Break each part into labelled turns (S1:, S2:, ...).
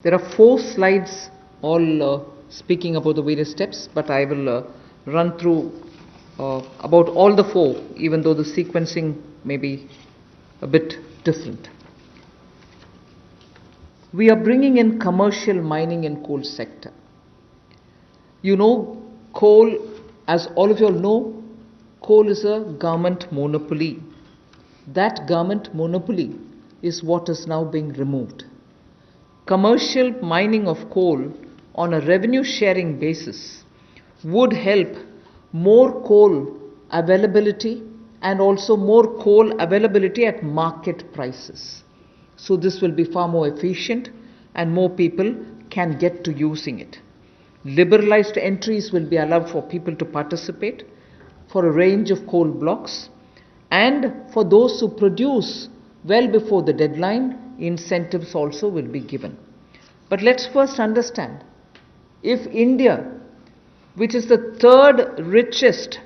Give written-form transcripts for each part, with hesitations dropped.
S1: There are 4 slides all speaking about the various steps, but I will run through about all the 4, even though the sequencing may be a bit different. We are bringing in commercial mining and coal sector. You know, coal, as all of you all know, coal is a government monopoly. That government monopoly is what is now being removed. Commercial mining of coal on a revenue sharing basis would help more coal availability and also more coal availability at market prices. So this will be far more efficient and more people can get to using it. Liberalized entries will be allowed for people to participate for a range of coal blocks, and for those who produce well before the deadline, incentives also will be given. But let's first understand, if India, which is the third richest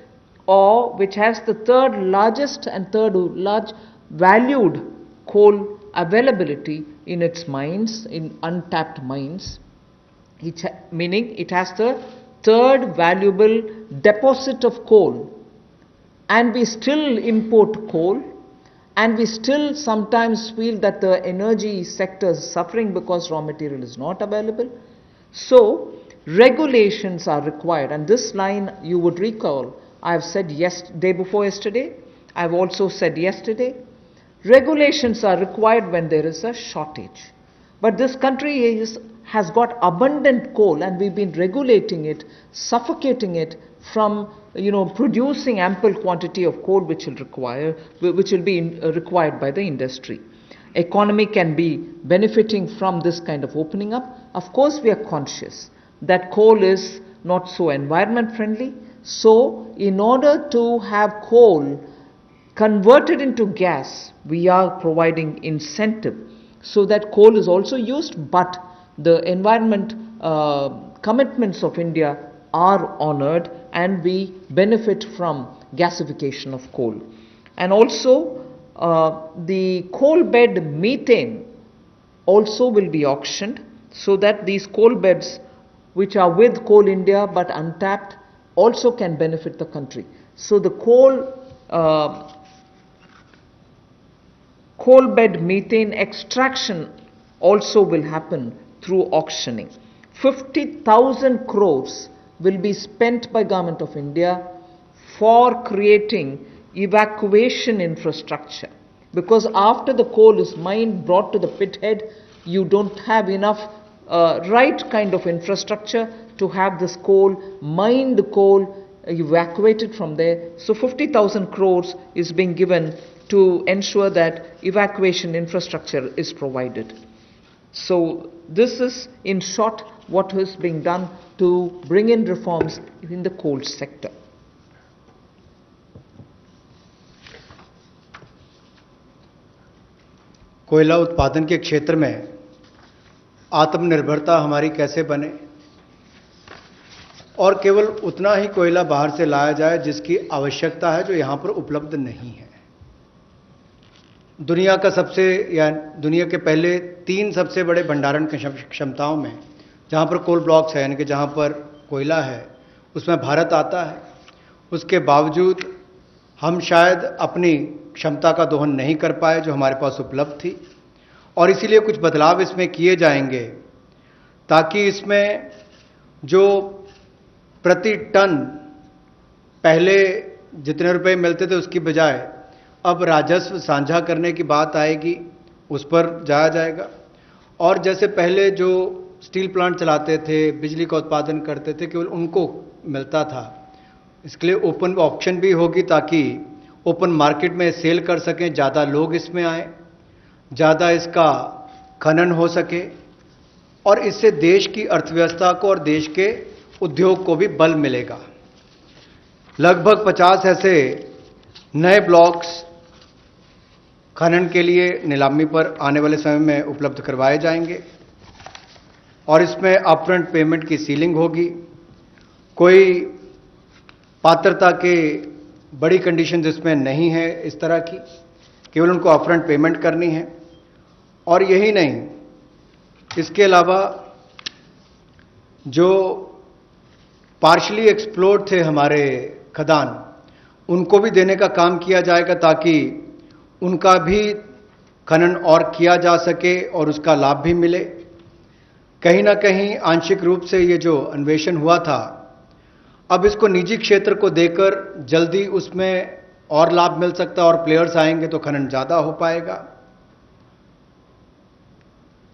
S1: or which has the third largest and third large valued coal availability in its mines, in untapped mines, meaning it has the third valuable deposit of coal, and we still import coal, and we still sometimes feel that the energy sector is suffering because raw material is not available. So regulations are required, and this line you would recall I have said day before yesterday, I have also said yesterday, regulations are required when there is a shortage. But this country has got abundant coal, and we've been regulating it, suffocating it from producing ample quantity of coal which will be required by the industry. Economy can be benefiting from this kind of opening up. Of course, we are conscious that coal is not so environment friendly. So in order to have coal converted into gas, we are providing incentive so that coal is also used, but the environment commitments of India are honored, and we benefit from gasification of coal. And also the coal bed methane also will be auctioned, so that these coal beds which are with Coal India but untapped also can benefit the country. So the coal bed methane extraction also will happen through auctioning. 50,000 crores will be spent by Government of India for creating evacuation infrastructure, because after the coal is mined, brought to the pit head, you don't have enough right kind of infrastructure to have this mined coal evacuated from there. So 50,000 crores is being given to ensure that evacuation infrastructure is provided. So this is in short what is being done to bring in reforms in the coal sector.
S2: कोयला उत्पादन के क्षेत्र में आत्मनिर्भरता हमारी कैसे बने, और केवल उतना ही कोयला बाहर से लाया जाए जिसकी आवश्यकता है, जो यहां पर उपलब्ध नहीं है। दुनिया के पहले 3 सबसे बड़े भंडारण क्षमताओं में जहां पर कोल ब्लॉक्स है, यानी कि जहां पर कोयला है, उसमें भारत आता है। उसके बावजूद हम शायद अपनी क्षमता का दोहन नहीं कर पाए जो हमारे पास उपलब्ध थी, और इसीलिए कुछ बदलाव इसमें किए जाएंगे ताकि इसमें जो प्रति टन पहले जितने रुपए मिलते थे उसकी बजाय अब राजस्व साझा करने की बात आएगी, उस पर जाया जाएगा। और जैसे पहले जो स्टील प्लांट चलाते थे, बिजली का उत्पादन करते थे, केवल उनको मिलता था, इसके लिए ओपन ऑक्शन भी होगी ताकि ओपन मार्केट में सेल कर सकें, ज़्यादा लोग इसमें आए, ज़्यादा इसका खनन हो सके, और इससे देश की अर्थव्यवस्था को और देश के उद्योग को भी बल मिलेगा। लगभग 50 ऐसे नए ब्लॉक्स खनन के लिए नीलामी पर आने वाले समय में उपलब्ध करवाए जाएंगे, और इसमें अपफ्रंट पेमेंट की सीलिंग होगी। कोई पात्रता के बड़ी कंडीशन इसमें नहीं है इस तरह की, केवल उनको अपफ्रंट पेमेंट करनी है। और यही नहीं, इसके अलावा जो पार्शली एक्सप्लोर्ड थे हमारे खदान, उनको भी देने का काम किया जाएगा ताकि उनका भी खनन और किया जा सके और उसका लाभ भी मिले। कहीं ना कहीं आंशिक रूप से ये जो अन्वेषण हुआ था, अब इसको निजी क्षेत्र को देकर जल्दी उसमें और लाभ मिल सकता है और प्लेयर्स आएंगे तो खनन ज़्यादा हो पाएगा।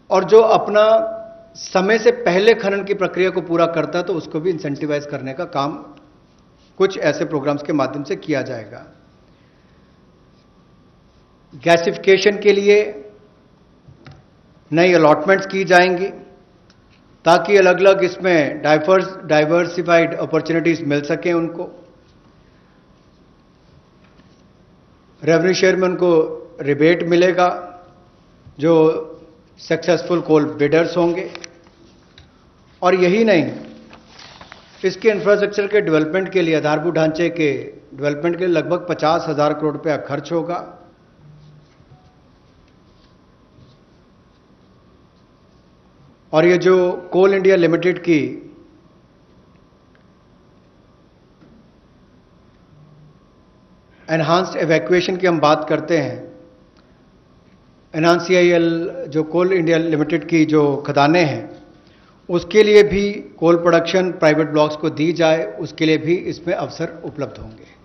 S2: और जो अपना समय से पहले खनन की प्रक्रिया को पूरा करता है तो उसको भी इंसेंटिवाइज करने का काम कुछ ऐसे प्रोग्राम्स के माध्यम से किया जाएगा। गैसिफिकेशन के लिए नई अलॉटमेंट्स की जाएंगी ताकि अलग अलग इसमें डाइवर्सिफाइड अपॉर्चुनिटीज मिल सकें उनको। रेवेन्यू शेयर में उनको रिबेट मिलेगा जो सक्सेसफुल कोल बिडर्स होंगे। और यही नहीं, इसके इंफ्रास्ट्रक्चर के डेवलपमेंट के लिए, आधारभूत ढांचे के डेवलपमेंट के लिए लगभग 50,000 करोड़ रुपया खर्च होगा। और ये जो कोल इंडिया लिमिटेड की एनहांस्ड एवैक्यूएशन की हम बात करते हैं, एनहांस-CIL जो कोल इंडिया लिमिटेड की जो खदानें हैं, उसके लिए भी कोल प्रोडक्शन प्राइवेट ब्लॉक्स को दी जाए, उसके लिए भी इसमें अवसर उपलब्ध होंगे।